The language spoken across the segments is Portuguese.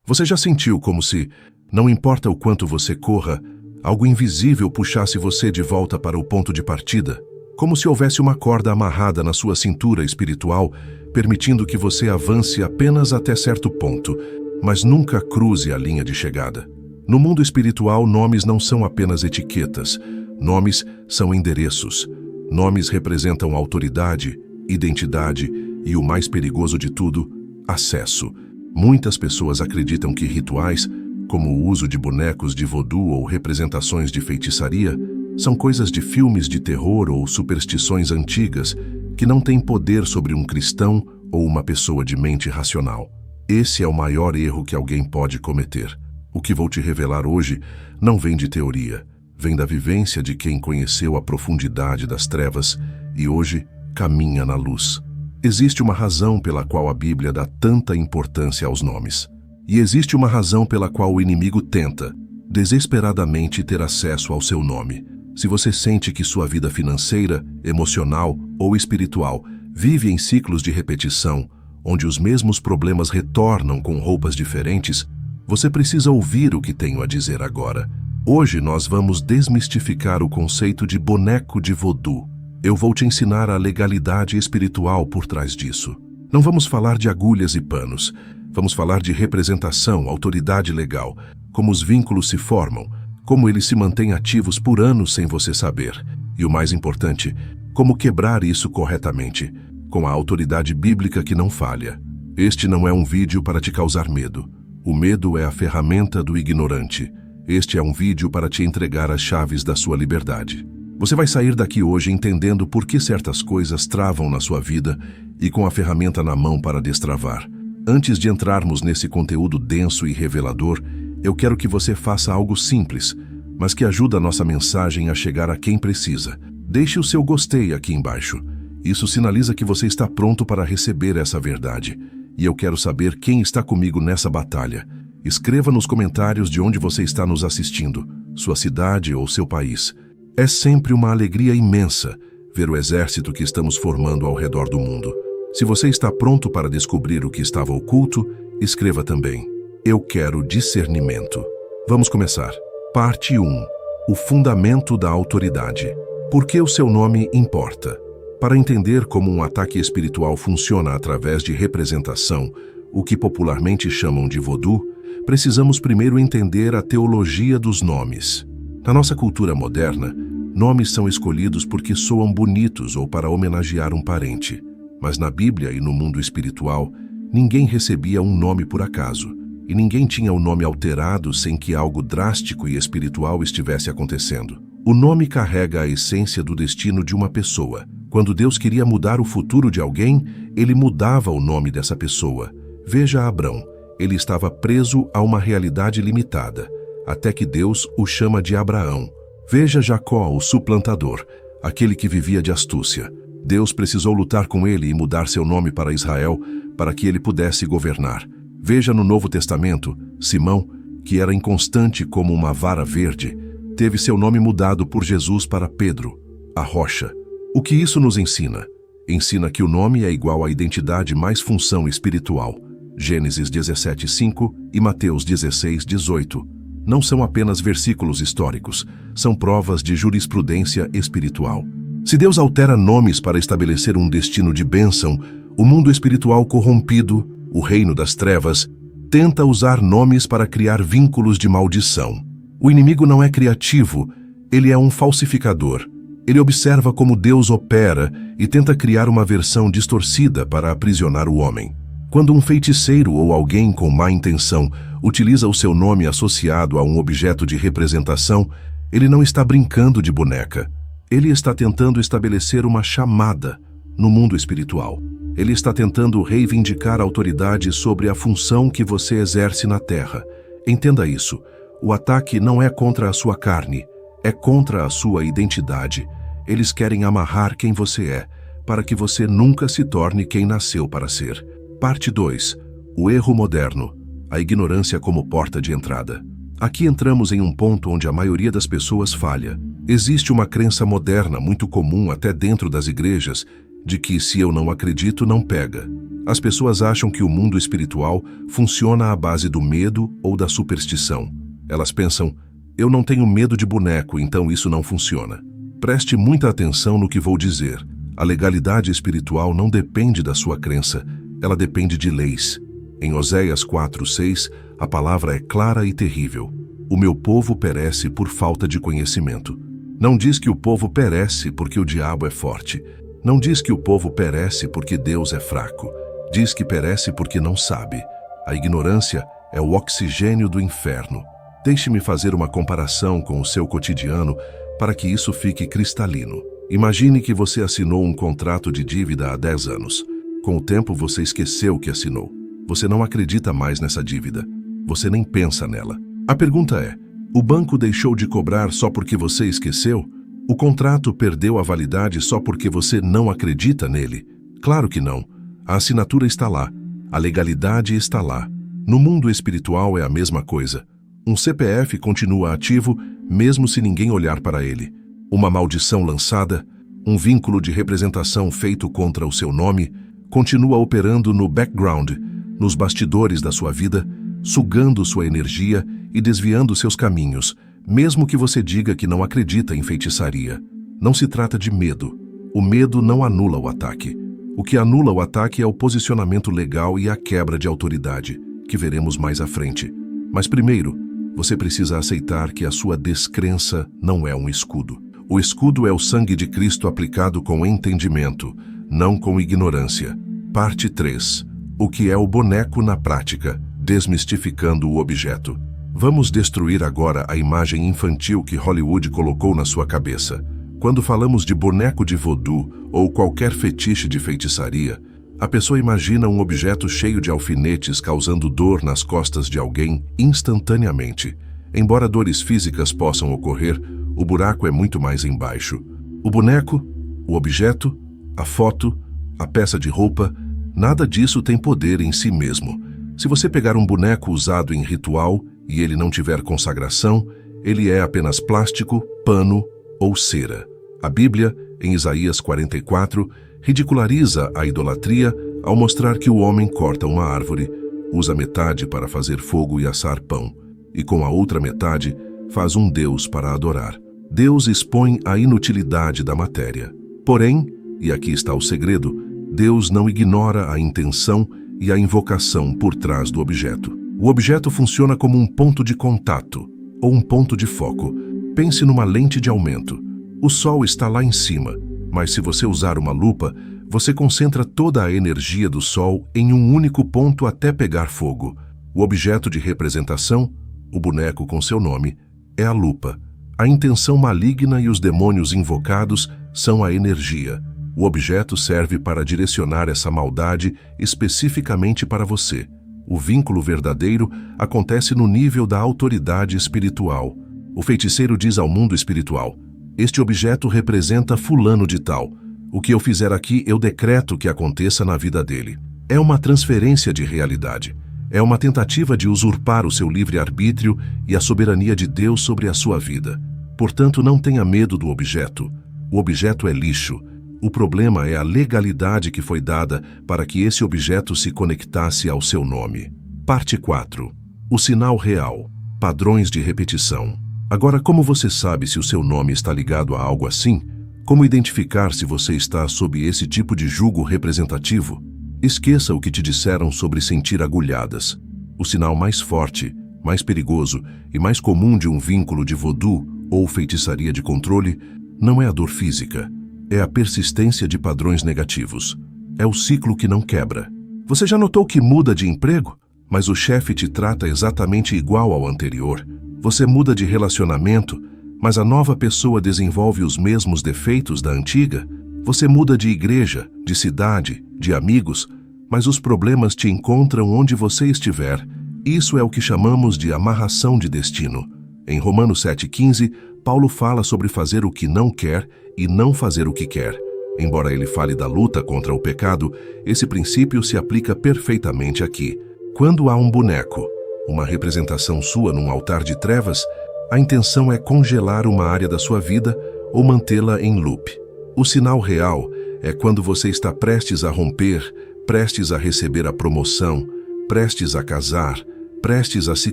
Você já sentiu como se, não importa o quanto você corra, algo invisível puxasse você de volta para o ponto de partida? Como se houvesse uma corda amarrada na sua cintura espiritual, permitindo que você avance apenas até certo ponto, mas nunca cruze a linha de chegada. No mundo espiritual, nomes não são apenas etiquetas. Nomes são endereços. Nomes representam autoridade, identidade e, o mais perigoso de tudo, acesso. Muitas pessoas acreditam que rituais, como o uso de bonecos de vodú ou representações de feitiçaria, são coisas de filmes de terror ou superstições antigas que não têm poder sobre um cristão ou uma pessoa de mente racional. Esse é o maior erro que alguém pode cometer. O que vou te revelar hoje não vem de teoria, vem da vivência de quem conheceu a profundidade das trevas e hoje caminha na luz. Existe uma razão pela qual a Bíblia dá tanta importância aos nomes. E existe uma razão pela qual o inimigo tenta, desesperadamente, ter acesso ao seu nome. Se você sente que sua vida financeira, emocional ou espiritual vive em ciclos de repetição, onde os mesmos problemas retornam com roupas diferentes, você precisa ouvir o que tenho a dizer agora. Hoje nós vamos desmistificar o conceito de boneco de vodú. Eu vou te ensinar a legalidade espiritual por trás disso. Não vamos falar de agulhas e panos. Vamos falar de representação, autoridade legal, como os vínculos se formam, como eles se mantêm ativos por anos sem você saber. E o mais importante, como quebrar isso corretamente, com a autoridade bíblica que não falha. Este não é um vídeo para te causar medo. O medo é a ferramenta do ignorante. Este é um vídeo para te entregar as chaves da sua liberdade. Você vai sair daqui hoje entendendo por que certas coisas travam na sua vida e com a ferramenta na mão para destravar. Antes de entrarmos nesse conteúdo denso e revelador, eu quero que você faça algo simples, mas que ajuda a nossa mensagem a chegar a quem precisa. Deixe o seu gostei aqui embaixo. Isso sinaliza que você está pronto para receber essa verdade. E eu quero saber quem está comigo nessa batalha. Escreva nos comentários de onde você está nos assistindo, sua cidade ou seu país. É sempre uma alegria imensa ver o exército que estamos formando ao redor do mundo. Se você está pronto para descobrir o que estava oculto, escreva também. Eu quero discernimento. Vamos começar. Parte 1. O fundamento da autoridade. Por que o seu nome importa? Para entender como um ataque espiritual funciona através de representação, o que popularmente chamam de vodú, precisamos primeiro entender a teologia dos nomes. Na nossa cultura moderna, nomes são escolhidos porque soam bonitos ou para homenagear um parente. Mas na Bíblia e no mundo espiritual, ninguém recebia um nome por acaso, e ninguém tinha o nome alterado sem que algo drástico e espiritual estivesse acontecendo. O nome carrega a essência do destino de uma pessoa. Quando Deus queria mudar o futuro de alguém, ele mudava o nome dessa pessoa. Veja Abrão, ele estava preso a uma realidade limitada, até que Deus o chama de Abraão. Veja Jacó, o suplantador, aquele que vivia de astúcia. Deus precisou lutar com ele e mudar seu nome para Israel, para que ele pudesse governar. Veja no Novo Testamento, Simão, que era inconstante como uma vara verde, teve seu nome mudado por Jesus para Pedro, a rocha. O que isso nos ensina? Ensina que o nome é igual à identidade mais função espiritual. Gênesis 17:5 e Mateus 16:18. Não são apenas versículos históricos, são provas de jurisprudência espiritual. Se Deus altera nomes para estabelecer um destino de bênção, o mundo espiritual corrompido, o reino das trevas, tenta usar nomes para criar vínculos de maldição. O inimigo não é criativo, ele é um falsificador. Ele observa como Deus opera e tenta criar uma versão distorcida para aprisionar o homem. Quando um feiticeiro ou alguém com má intenção utiliza o seu nome associado a um objeto de representação, ele não está brincando de boneca. Ele está tentando estabelecer uma chamada no mundo espiritual. Ele está tentando reivindicar a autoridade sobre a função que você exerce na terra. Entenda isso. O ataque não é contra a sua carne, é contra a sua identidade. Eles querem amarrar quem você é, para que você nunca se torne quem nasceu para ser. Parte 2. O erro moderno. A ignorância como porta de entrada. Aqui entramos em um ponto onde a maioria das pessoas falha. Existe uma crença moderna muito comum até dentro das igrejas, de que se eu não acredito, não pega. As pessoas acham que o mundo espiritual funciona à base do medo ou da superstição. Elas pensam, eu não tenho medo de boneco, então isso não funciona. Preste muita atenção no que vou dizer. A legalidade espiritual não depende da sua crença, ela depende de leis. Em Oséias 4:6, a palavra é clara e terrível. O meu povo perece por falta de conhecimento. Não diz que o povo perece porque o diabo é forte. Não diz que o povo perece porque Deus é fraco. Diz que perece porque não sabe. A ignorância é o oxigênio do inferno. Deixe-me fazer uma comparação com o seu cotidiano para que isso fique cristalino. Imagine que você assinou um contrato de dívida há 10 anos. Com o tempo você esqueceu que assinou. Você não acredita mais nessa dívida. Você nem pensa nela. A pergunta é, o banco deixou de cobrar só porque você esqueceu? O contrato perdeu a validade só porque você não acredita nele? Claro que não. A assinatura está lá. A legalidade está lá. No mundo espiritual é a mesma coisa. Um CPF continua ativo mesmo se ninguém olhar para ele. Uma maldição lançada, um vínculo de representação feito contra o seu nome, continua operando no background, nos bastidores da sua vida, sugando sua energia e desviando seus caminhos, mesmo que você diga que não acredita em feitiçaria. Não se trata de medo. O medo não anula o ataque. O que anula o ataque é o posicionamento legal e a quebra de autoridade, que veremos mais à frente. Mas primeiro, você precisa aceitar que a sua descrença não é um escudo. O escudo é o sangue de Cristo aplicado com entendimento, não com ignorância. Parte 3. O que é o boneco na prática, desmistificando o objeto. Vamos destruir agora a imagem infantil que Hollywood colocou na sua cabeça. Quando falamos de boneco de voodoo ou qualquer fetiche de feitiçaria, a pessoa imagina um objeto cheio de alfinetes causando dor nas costas de alguém instantaneamente. Embora dores físicas possam ocorrer, o buraco é muito mais embaixo. O boneco, o objeto, a foto, a peça de roupa, nada disso tem poder em si mesmo. Se você pegar um boneco usado em ritual e ele não tiver consagração, ele é apenas plástico, pano ou cera. A Bíblia, em Isaías 44, ridiculariza a idolatria ao mostrar que o homem corta uma árvore, usa metade para fazer fogo e assar pão, e com a outra metade faz um Deus para adorar. Deus expõe a inutilidade da matéria. Porém, e aqui está o segredo, Deus não ignora a intenção e a invocação por trás do objeto. O objeto funciona como um ponto de contato, ou um ponto de foco. Pense numa lente de aumento. O sol está lá em cima, mas se você usar uma lupa, você concentra toda a energia do sol em um único ponto até pegar fogo. O objeto de representação, o boneco com seu nome, é a lupa. A intenção maligna e os demônios invocados são a energia. O objeto serve para direcionar essa maldade especificamente para você. O vínculo verdadeiro acontece no nível da autoridade espiritual. O feiticeiro diz ao mundo espiritual, este objeto representa fulano de tal. O que eu fizer aqui, eu decreto que aconteça na vida dele. É uma transferência de realidade. É uma tentativa de usurpar o seu livre-arbítrio e a soberania de Deus sobre a sua vida. Portanto, não tenha medo do objeto. O objeto é lixo. O problema é a legalidade que foi dada para que esse objeto se conectasse ao seu nome. Parte 4. O sinal real. Padrões de repetição. Agora, como você sabe se o seu nome está ligado a algo assim? Como identificar se você está sob esse tipo de jugo representativo? Esqueça o que te disseram sobre sentir agulhadas. O sinal mais forte, mais perigoso e mais comum de um vínculo de voodoo ou feitiçaria de controle não é a dor física, é a persistência de padrões negativos. É o ciclo que não quebra. Você já notou que muda de emprego, mas o chefe te trata exatamente igual ao anterior? Você muda de relacionamento, mas a nova pessoa desenvolve os mesmos defeitos da antiga? Você muda de igreja, de cidade, de amigos, mas os problemas te encontram onde você estiver. Isso é o que chamamos de amarração de destino. Em Romanos 7,15, Paulo fala sobre fazer o que não quer e não fazer o que quer. Embora ele fale da luta contra o pecado, esse princípio se aplica perfeitamente aqui. Quando há um boneco, uma representação sua num altar de trevas, a intenção é congelar uma área da sua vida ou mantê-la em loop. O sinal real é quando você está prestes a romper, prestes a receber a promoção, prestes a casar, prestes a se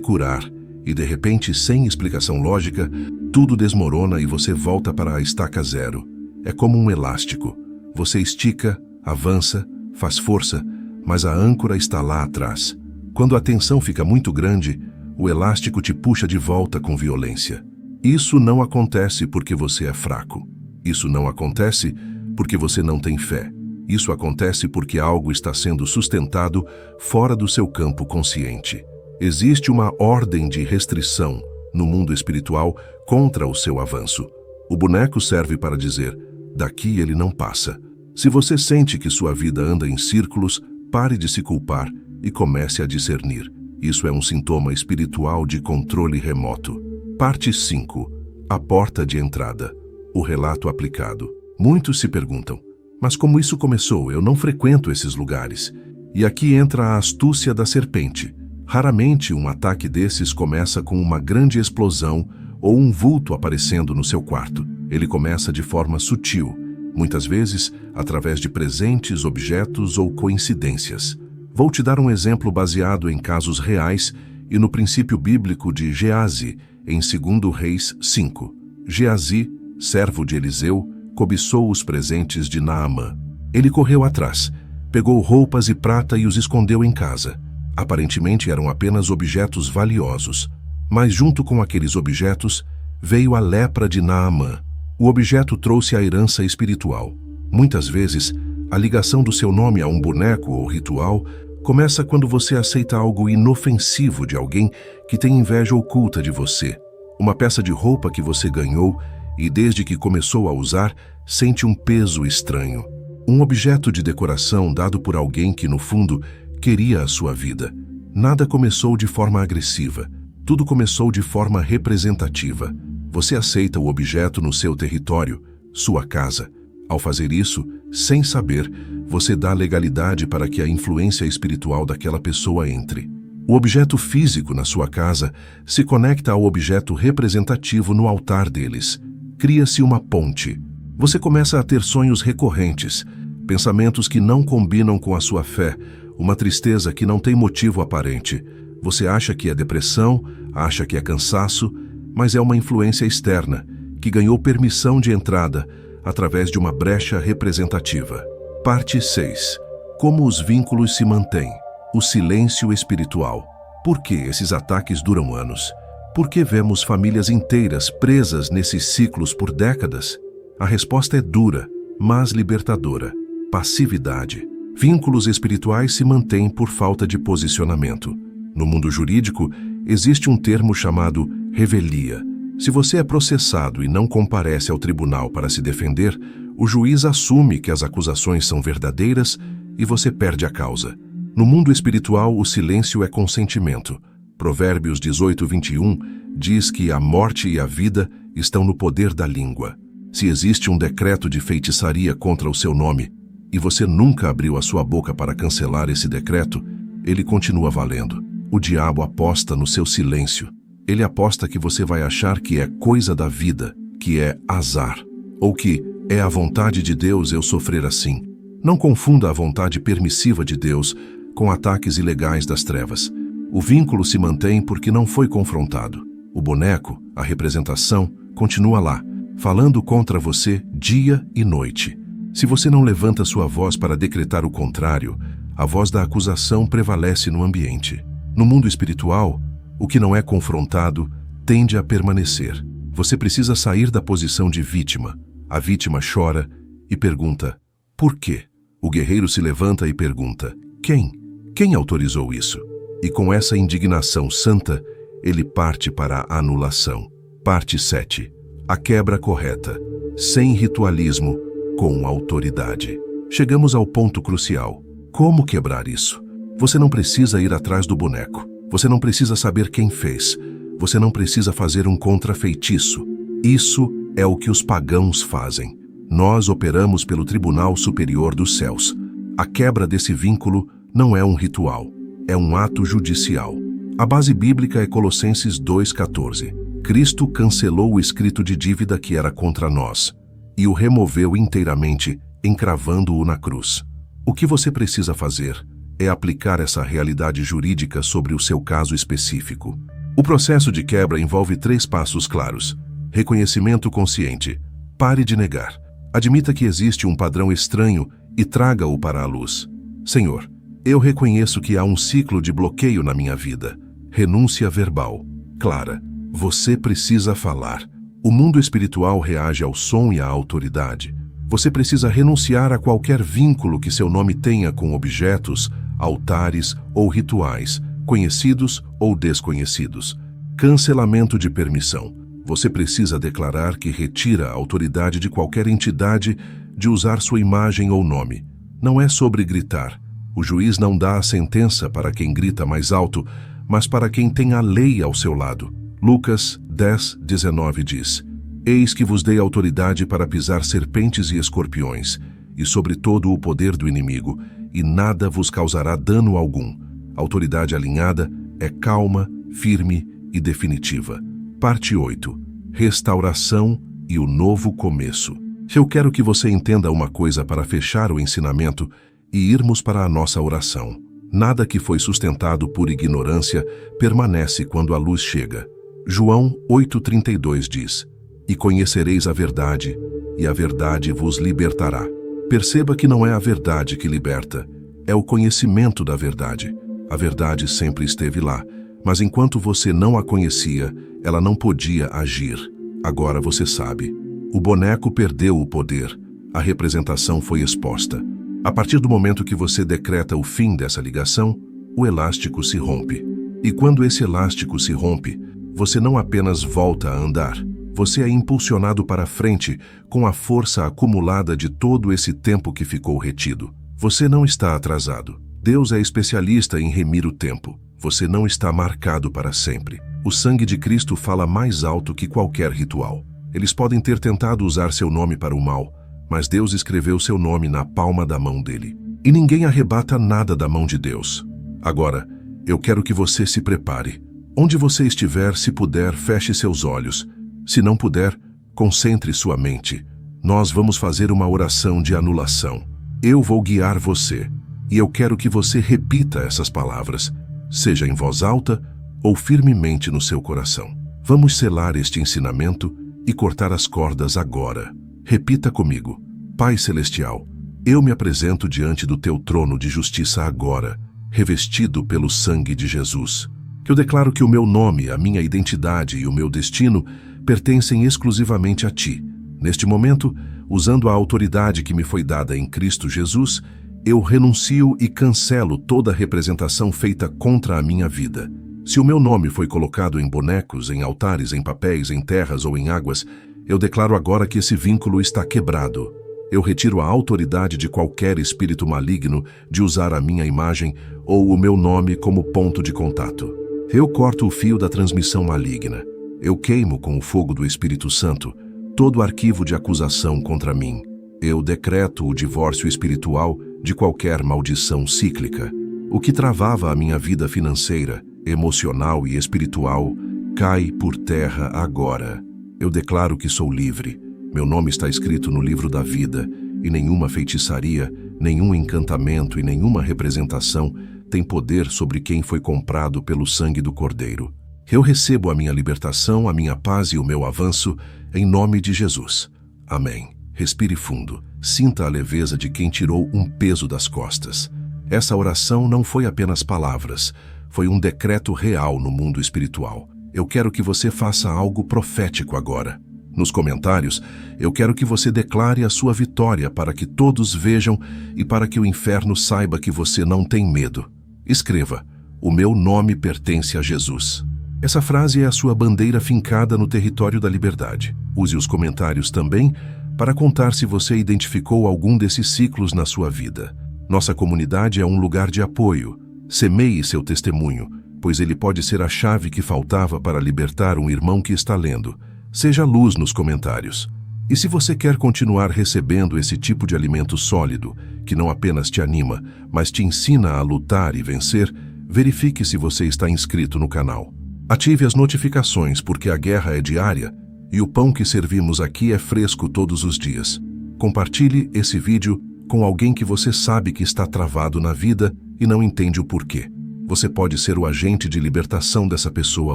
curar, e de repente, sem explicação lógica, tudo desmorona e você volta para a estaca zero. É como um elástico. Você estica, avança, faz força, mas a âncora está lá atrás. Quando a tensão fica muito grande, o elástico te puxa de volta com violência. Isso não acontece porque você é fraco. Isso não acontece porque você não tem fé. Isso acontece porque algo está sendo sustentado fora do seu campo consciente. Existe uma ordem de restrição no mundo espiritual contra o seu avanço. O boneco serve para dizer, daqui ele não passa. Se você sente que sua vida anda em círculos, pare de se culpar e comece a discernir. Isso é um sintoma espiritual de controle remoto. Parte 5. A porta de entrada. O relato aplicado. Muitos se perguntam, mas como isso começou? Eu não frequento esses lugares. E aqui entra a astúcia da serpente. Raramente um ataque desses começa com uma grande explosão ou um vulto aparecendo no seu quarto. Ele começa de forma sutil, muitas vezes através de presentes, objetos ou coincidências. Vou te dar um exemplo baseado em casos reais e no princípio bíblico de Geazi, em 2 Reis 5. Geazi, servo de Eliseu, cobiçou os presentes de Naamã. Ele correu atrás, pegou roupas e prata e os escondeu em casa. Aparentemente eram apenas objetos valiosos, mas junto com aqueles objetos veio a lepra de Naamã. O objeto trouxe a herança espiritual. Muitas vezes, a ligação do seu nome a um boneco ou ritual começa quando você aceita algo inofensivo de alguém que tem inveja oculta de você. Uma peça de roupa que você ganhou e desde que começou a usar, sente um peso estranho. Um objeto de decoração dado por alguém que, no fundo, queria a sua vida. Nada começou de forma agressiva. Tudo começou de forma representativa. Você aceita o objeto no seu território, sua casa. Ao fazer isso, sem saber, você dá legalidade para que a influência espiritual daquela pessoa entre. O objeto físico na sua casa se conecta ao objeto representativo no altar deles. Cria-se uma ponte. Você começa a ter sonhos recorrentes, pensamentos que não combinam com a sua fé, uma tristeza que não tem motivo aparente. Você acha que é depressão, acha que é cansaço, mas é uma influência externa, que ganhou permissão de entrada através de uma brecha representativa. Parte 6. Como os vínculos se mantêm. O silêncio espiritual. Por que esses ataques duram anos? Por que vemos famílias inteiras presas nesses ciclos por décadas? A resposta é dura, mas libertadora. Passividade. Vínculos espirituais se mantêm por falta de posicionamento. No mundo jurídico, existe um termo chamado revelia. Se você é processado e não comparece ao tribunal para se defender, o juiz assume que as acusações são verdadeiras e você perde a causa. No mundo espiritual, o silêncio é consentimento. Provérbios 18:21 diz que a morte e a vida estão no poder da língua. Se existe um decreto de feitiçaria contra o seu nome, e você nunca abriu a sua boca para cancelar esse decreto, ele continua valendo. O diabo aposta no seu silêncio. Ele aposta que você vai achar que é coisa da vida, que é azar, ou que é a vontade de Deus eu sofrer assim. Não confunda a vontade permissiva de Deus com ataques ilegais das trevas. O vínculo se mantém porque não foi confrontado. O boneco, a representação, continua lá, falando contra você dia e noite. Se você não levanta sua voz para decretar o contrário, a voz da acusação prevalece no ambiente. No mundo espiritual, o que não é confrontado tende a permanecer. Você precisa sair da posição de vítima. A vítima chora e pergunta, por quê? O guerreiro se levanta e pergunta, quem? Quem autorizou isso? E com essa indignação santa, ele parte para a anulação. Parte 7. A quebra correta. Sem ritualismo, com autoridade. Chegamos ao ponto crucial. Como quebrar isso? Você não precisa ir atrás do boneco. Você não precisa saber quem fez. Você não precisa fazer um contrafeitiço. Isso é o que os pagãos fazem. Nós operamos pelo Tribunal Superior dos Céus. A quebra desse vínculo não é um ritual, é um ato judicial. A base bíblica é Colossenses 2,14. Cristo cancelou o escrito de dívida que era contra nós e o removeu inteiramente, encravando-o na cruz. O que você precisa fazer é aplicar essa realidade jurídica sobre o seu caso específico. O processo de quebra envolve 3 passos claros. Reconhecimento consciente. Pare de negar. Admita que existe um padrão estranho e traga-o para a luz. Senhor, eu reconheço que há um ciclo de bloqueio na minha vida. Renúncia verbal. Clara, você precisa falar. O mundo espiritual reage ao som e à autoridade. Você precisa renunciar a qualquer vínculo que seu nome tenha com objetos, altares ou rituais, conhecidos ou desconhecidos. Cancelamento de permissão. Você precisa declarar que retira a autoridade de qualquer entidade de usar sua imagem ou nome. Não é sobre gritar. O juiz não dá a sentença para quem grita mais alto, mas para quem tem a lei ao seu lado. Lucas 10:19 diz: Eis que vos dei autoridade para pisar serpentes e escorpiões, e sobre todo o poder do inimigo, e nada vos causará dano algum. Autoridade alinhada é calma, firme e definitiva. Parte 8. Restauração e o novo começo. Eu quero que você entenda uma coisa para fechar o ensinamento e irmos para a nossa oração. Nada que foi sustentado por ignorância permanece quando a luz chega. João 8:32 diz: E conhecereis a verdade, e a verdade vos libertará. Perceba que não é a verdade que liberta, é o conhecimento da verdade. A verdade sempre esteve lá, mas enquanto você não a conhecia, ela não podia agir. Agora você sabe. O boneco perdeu o poder, a representação foi exposta. A partir do momento que você decreta o fim dessa ligação, o elástico se rompe. E quando esse elástico se rompe, você não apenas volta a andar, você é impulsionado para frente com a força acumulada de todo esse tempo que ficou retido. Você não está atrasado. Deus é especialista em remir o tempo. Você não está marcado para sempre. O sangue de Cristo fala mais alto que qualquer ritual. Eles podem ter tentado usar seu nome para o mal, mas Deus escreveu seu nome na palma da mão dele. E ninguém arrebata nada da mão de Deus. Agora, eu quero que você se prepare. Onde você estiver, se puder, feche seus olhos. Se não puder, concentre sua mente. Nós vamos fazer uma oração de anulação. Eu vou guiar você, e eu quero que você repita essas palavras, seja em voz alta ou firmemente no seu coração. Vamos selar este ensinamento e cortar as cordas agora. Repita comigo: Pai Celestial, eu me apresento diante do teu trono de justiça agora, revestido pelo sangue de Jesus. Eu declaro que o meu nome, a minha identidade e o meu destino pertencem exclusivamente a ti. Neste momento, usando a autoridade que me foi dada em Cristo Jesus, eu renuncio e cancelo toda representação feita contra a minha vida. Se o meu nome foi colocado em bonecos, em altares, em papéis, em terras ou em águas, eu declaro agora que esse vínculo está quebrado. Eu retiro a autoridade de qualquer espírito maligno de usar a minha imagem ou o meu nome como ponto de contato. Eu corto o fio da transmissão maligna. Eu queimo com o fogo do Espírito Santo todo arquivo de acusação contra mim. Eu decreto o divórcio espiritual de qualquer maldição cíclica. O que travava a minha vida financeira, emocional e espiritual cai por terra agora. Eu declaro que sou livre. Meu nome está escrito no livro da vida, e nenhuma feitiçaria, nenhum encantamento e nenhuma representação tem poder sobre quem foi comprado pelo sangue do Cordeiro. Eu recebo a minha libertação, a minha paz e o meu avanço, em nome de Jesus. Amém. Respire fundo. Sinta a leveza de quem tirou um peso das costas. Essa oração não foi apenas palavras, foi um decreto real no mundo espiritual. Eu quero que você faça algo profético agora. Nos comentários, eu quero que você declare a sua vitória para que todos vejam e para que o inferno saiba que você não tem medo. Escreva: o meu nome pertence a Jesus. Essa frase é a sua bandeira fincada no território da liberdade. Use os comentários também para contar se você identificou algum desses ciclos na sua vida. Nossa comunidade é um lugar de apoio. Semeie seu testemunho, pois ele pode ser a chave que faltava para libertar um irmão que está lendo. Seja luz nos comentários. E se você quer continuar recebendo esse tipo de alimento sólido, que não apenas te anima, mas te ensina a lutar e vencer, verifique se você está inscrito no canal. Ative as notificações, porque a guerra é diária e o pão que servimos aqui é fresco todos os dias. Compartilhe esse vídeo com alguém que você sabe que está travado na vida e não entende o porquê. Você pode ser o agente de libertação dessa pessoa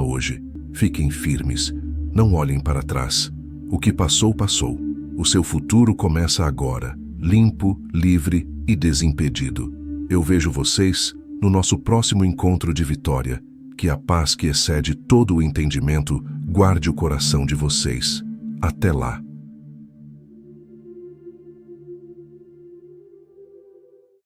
hoje. Fiquem firmes, não olhem para trás. O que passou, passou. O seu futuro começa agora, limpo, livre e desimpedido. Eu vejo vocês no nosso próximo encontro de vitória. Que a paz que excede todo o entendimento guarde o coração de vocês. Até lá.